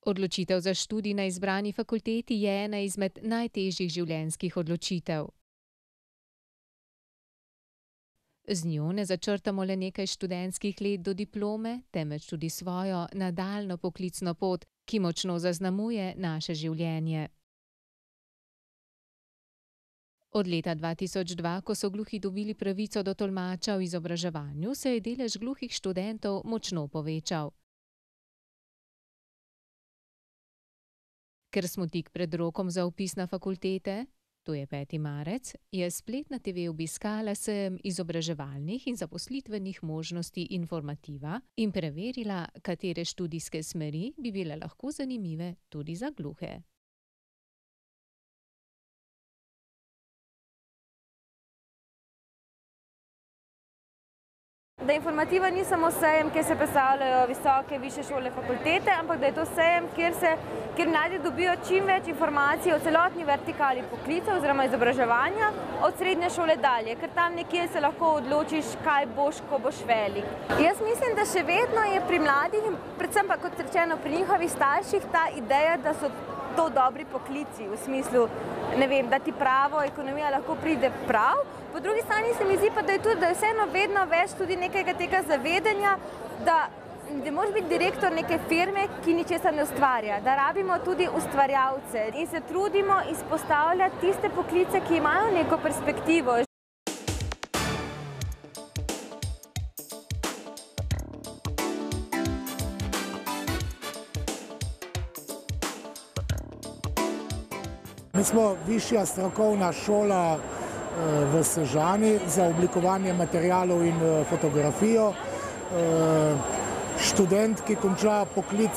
Odločitev za študij na izbrani fakulteti je ena izmed najtežjih življenjskih odločitev. Z njo ne začrtamo le nekaj študentskih let do diplome, temveč tudi svojo nadaljnjo poklicno pot, ki močno zaznamuje naše življenje. Od leta 2002, ko so gluhi dobili pravico do tolmača v izobraževanju, se je delež gluhih študentov močno povečal. Ker smo tik pred rokom za vpis na fakultete, to je 5. marec, je Spletna TV obiskala sejem izobraževalnih in zaposlitvenih možnosti Informativa in preverila, katere študijske smeri bi bile lahko zanimive tudi za gluhe. Da Informativa ni samo sejem, kjer se predstavljajo visoke, višje šole, fakultete, ampak da je to sejem, kjer mladi dobijo čim več informacij o celotni vertikali poklica oziroma izobraževanja, od srednje šole dalje, ker tam nekje se lahko odločiš, kaj boš, ko boš velik. Jaz mislim, da še vedno je pri mladih, predvsem pa kot rečeno pri njihovih starših, ta ideja, da so to dobri poklici, v smislu, ne vem, da ti pravo, ekonomija lahko pride prav. Po drugi strani se mi zdi pa, da je vseeno vedno več tudi nekega tega zavedanja, da moraš biti direktor neke firme, ki ničesar ne ustvarja, da rabimo tudi ustvarjalce in se trudimo izpostavljati tiste poklice, ki imajo neko perspektivo. Mi smo višja strokovna šola v Sežani za oblikovanje materialov in fotografijo. Študent, ki konča poklic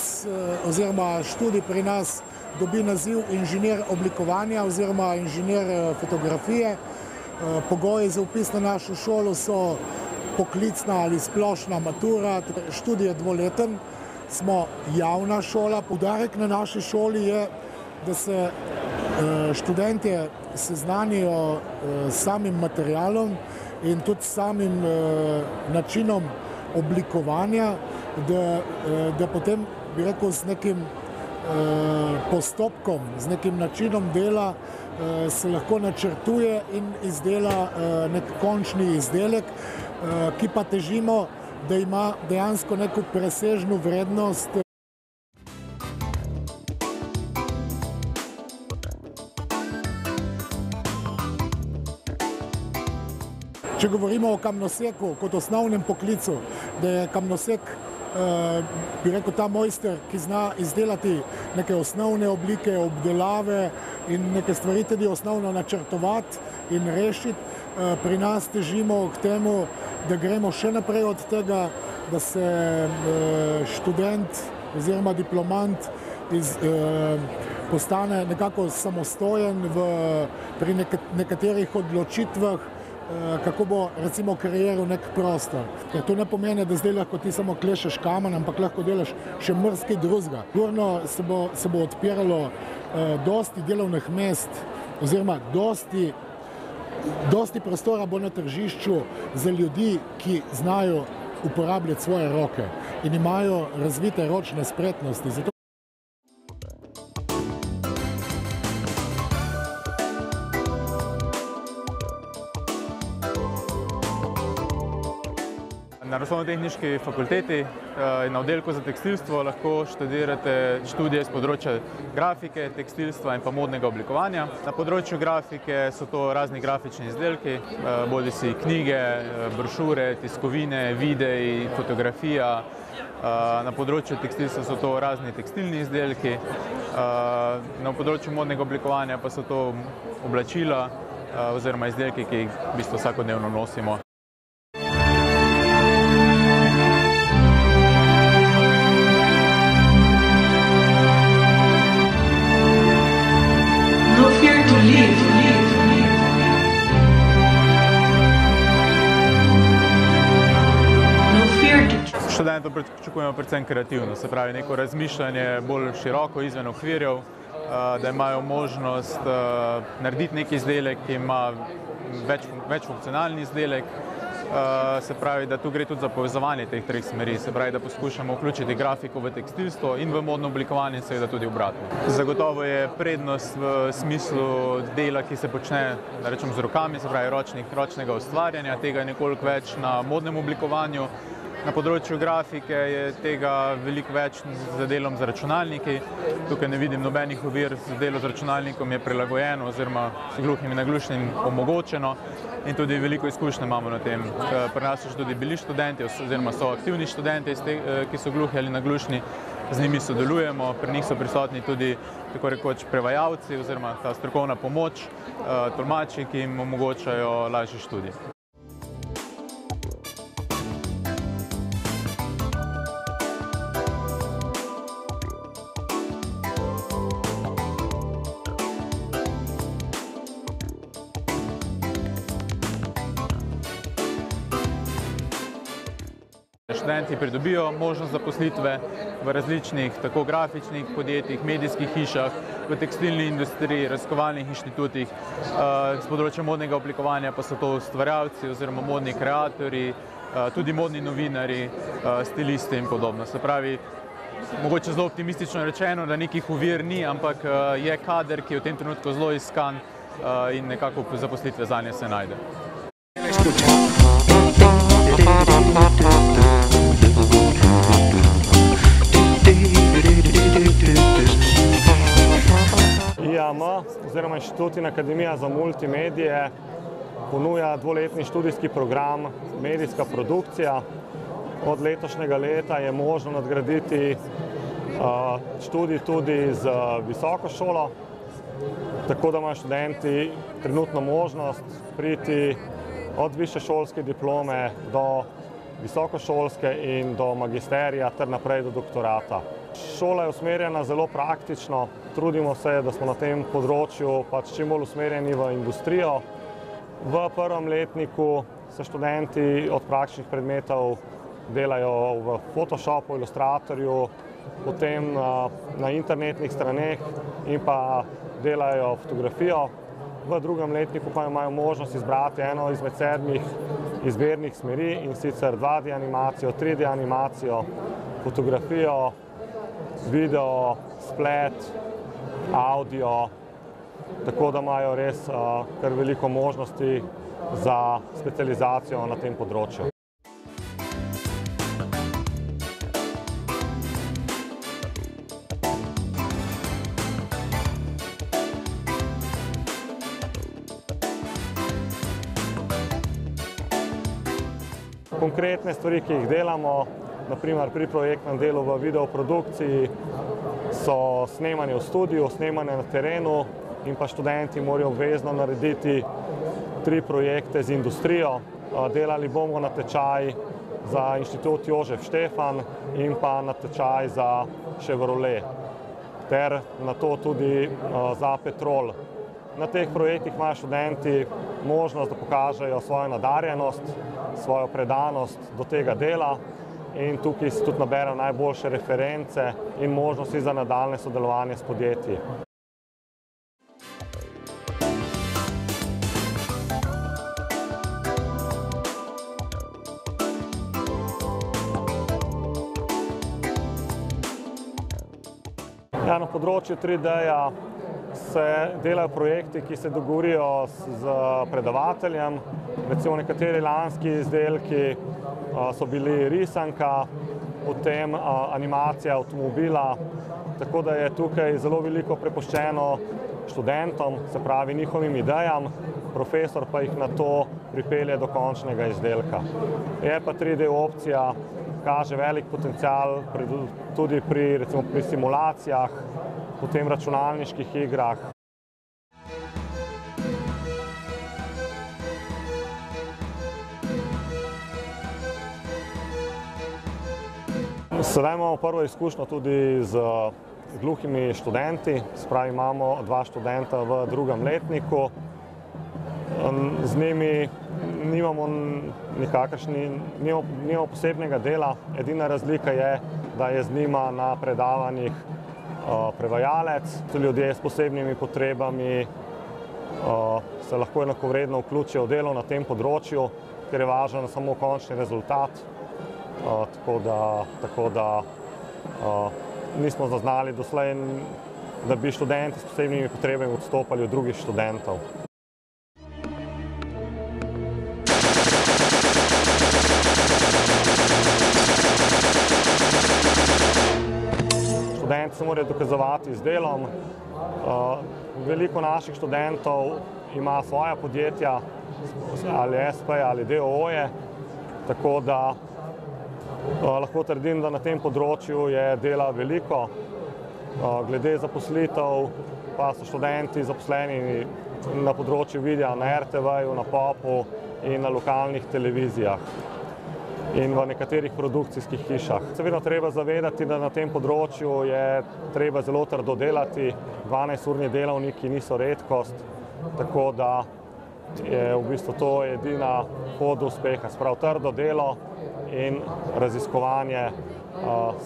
oziroma študij pri nas, dobi naziv inženir oblikovanja oziroma inženir fotografije. Pogoji za vpis na našo šolo so poklicna ali splošna matura, študij je dvoleten, smo javna šola. Poudarek na naši šoli je, da se študentje seznanijo s samim materialom in tudi s samim načinom oblikovanja, da potem, bi rekel, z nekim postopkom, z nekim načinom dela se lahko načrtuje in izdela nek končni izdelek, ki pa težimo, da ima dejansko neko presežno vrednost. Če govorimo o kamnoseku kot osnovnem poklicu, da je kamnosek, bi rekel, ta mojster, ki zna izdelati neke osnovne oblike, obdelave in neke stvari tudi osnovno načrtovati in rešiti. Pri nas težimo k temu, da gremo še naprej od tega, da se študent oziroma diplomant postane nekako samostojen pri nekaterih odločitvah, kako bo recimo kreiral nek prostor. Ker to ne pomeni, da zdaj lahko ti samo klešeš kamen, ampak lahko delaš še marsikaj drugega. Sigurno se bo odpiralo dosti delovnih mest oziroma dosti prostora bo na tržišču za ljudi, ki znajo uporabljati svoje roke in imajo razvite ročne spretnosti. Na Naravoslovno-tehniški fakulteti na oddelku za tekstilstvo lahko študirate študije z področja grafike, tekstilstva in pa modnega oblikovanja. Na področju grafike so to razni grafični izdelki, bodisi knjige, brošure, tiskovine, videi, fotografija. Na področju tekstilstva so to razni tekstilni izdelki. Na področju modnega oblikovanja pa so to oblačila oziroma izdelki, ki jih v bistvu vsakodnevno nosimo. Študentov pričakujemo predvsem kreativnost, se pravi neko razmišljanje bolj široko izven okvirjev, da imajo možnost narediti neki izdelek, ki ima večfunkcionalni izdelek se pravi, da tu gre tudi za povezovanje teh treh smeri, se pravi, da poskušamo vključiti grafiko v tekstilstvo in v modno oblikovanje, seveda tudi obratno. Zagotovo je prednost v smislu dela, ki se počne, da rečem, z rokami, se pravi ročnega ustvarjanja, tega je nekoliko več na modnem oblikovanju. Na področju grafike je tega veliko več z delom z računalniki. Tukaj ne vidim nobenih ovir, delo z računalnikom je prilagojeno oziroma s gluhim in naglušnim omogočeno in tudi veliko izkušnje imamo na tem. Pri nas so tudi bili študenti oziroma so aktivni študenti, ki so gluhi ali naglušni, z njimi sodelujemo, pri njih so prisotni tudi tako rekoč prevajalci oziroma ta strokovna pomoč, tolmači, ki jim omogočajo lažji študij. Študenti pridobijo možnost zaposlitve v različnih tako grafičnih podjetjih, medijskih hišah, v tekstilni industriji, raziskovalnih inštitutih. Z področja modnega oblikovanja pa so to ustvarjalci oziroma modni kreatorji, tudi modni novinarji, stilisti in podobno. Se pravi, mogoče zelo optimistično rečeno, da nekih ovir ni, ampak je kader, ki je v tem trenutku zelo iskan in nekako zaposlitve zanje se najde. IAM oziroma Inštitut in Akademija za multimedije ponuja dvoletni študijski program Medijska produkcija. Od letošnjega leta je možno nadgraditi študij tudi z visoko šolo, tako da imajo študenti trenutno možnost priti od višješolske diplome do visokošolske in do magisterija ter naprej do doktorata. Šola je usmerjena zelo praktično, trudimo se, da smo na tem področju čim bolj usmerjeni v industrijo. V prvem letniku se študenti od praktičnih predmetov delajo v Photoshopu, Illustratorju, potem na internetnih straneh in pa delajo fotografijo. V drugem letniku pa imajo možnost izbrati eno izmed 7 izbirnih smeri, in sicer 2D animacijo, 3D animacijo, fotografijo, video, splet, audio, tako da imajo res kar veliko možnosti za specializacijo na tem področju. Konkretne stvari, ki jih delamo, naprimer pri projektnem delu v videoprodukciji, so snemanje v studiu, snemanje na terenu in pa študenti morajo obvezno narediti 3 projekte z industrijo. Delali bomo natečaj za Inštitut Jožef Štefan in pa natečaj za Chevrolet, ter na to tudi za Petrol. Na teh projektih imajo študenti možnost, da pokažejo svojo nadarjenost, svojo predanost do tega dela in tukaj se tudi naberejo najboljše reference in možnosti za nadaljnje sodelovanje s podjetji. Na področju 3D-ja se delajo projekti, ki se dogovorijo z predavateljem. Recimo nekateri lanski izdelki so bili risanka, potem animacija avtomobila, tako da je tukaj zelo veliko prepuščeno študentom, se pravi njihovim idejam, profesor pa jih na to pripelje do končnega izdelka. Je pa 3D opcija, kaže velik potencial tudi pri simulacijah, potem računalniških igrah. Sedaj imamo prvo izkušnjo tudi z gluhimi študenti, se pravi imamo 2 študenta v drugem letniku. Z njimi nimamo posebnega dela, edina razlika je, da je z njima na predavanjih prevajalec. Ljudje s posebnimi potrebami se lahko enakovredno vključijo v delo na tem področju, ker je važen samo končni rezultat. Tako da nismo zaznali doslej, da bi študenti s posebnimi potrebami odstopali od drugih študentov. Študenti se morajo dokazovati z delom. Veliko naših študentov ima svoja podjetja, ali SP ali DOO-je, tako da lahko trdim, da na tem področju je dela veliko. Glede zaposlitev pa so študenti zaposleni na področju videa na RTV-ju, na POP-u in na lokalnih televizijah in v nekaterih produkcijskih hišah. Seveda treba zavedati, da na tem področju je treba zelo trdo delati. 12-urni delavniki niso redkost, tako da je v bistvu to edina pot do uspeha. Sprav trdo delo in raziskovanje,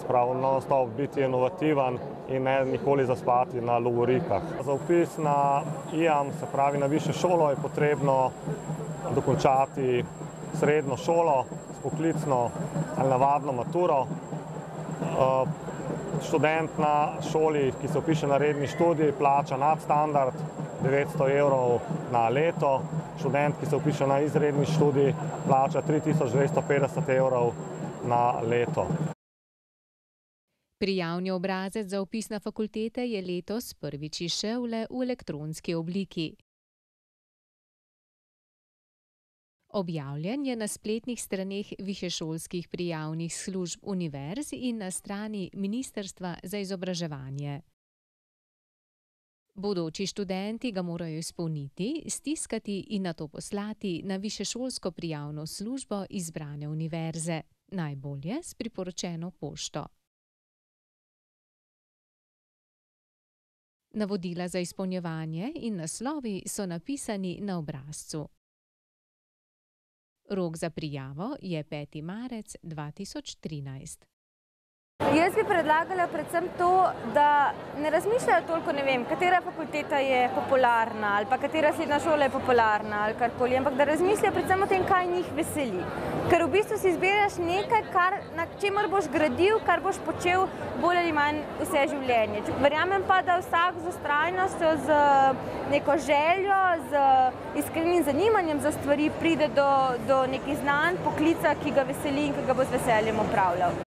sprav non-stop biti inovativen in ne nikoli zaspati na lovorikah. Za vpis na IAM, se pravi na višjo šolo, je potrebno dokončati srednjo šolo s poklicno ali navadno maturo. Študent na šoli, ki se vpiše na redni študij, plača nadstandard 900 evrov na leto. Študent, ki se vpiše na izredni študij, plača 3250 evrov na leto. Prijavni obrazec za vpis na fakultete je letos prvič izšel le v elektronski obliki. Objavljen je na spletnih straneh višješolskih prijavnih služb univerz in na strani Ministrstva za izobraževanje. Bodoči študenti ga morajo izpolniti, stiskati in nato poslati na višješolsko prijavno službo izbrane univerze, najbolje s priporočeno pošto. Navodila za izpolnjevanje in naslovi so napisani na obrazcu. Rok za prijavo je 5. marec 2013. Jaz bi predlagala predvsem to, da ne razmišljajo toliko, ne vem, katera fakulteta je popularna ali pa katera srednja šola je popularna ali karkoli, ampak da razmišljajo predvsem o tem, kaj njih veseli. Ker v bistvu si izbiraš nekaj, na čemer boš gradil, kar boš počel bolj ali manj vse življenje. Verjamem pa, da vsak z vztrajnostjo, z neko željo, z iskrenim zanimanjem za stvari pride do nekih znanj, poklica, ki ga veseli in ki ga bo z veseljem opravljal.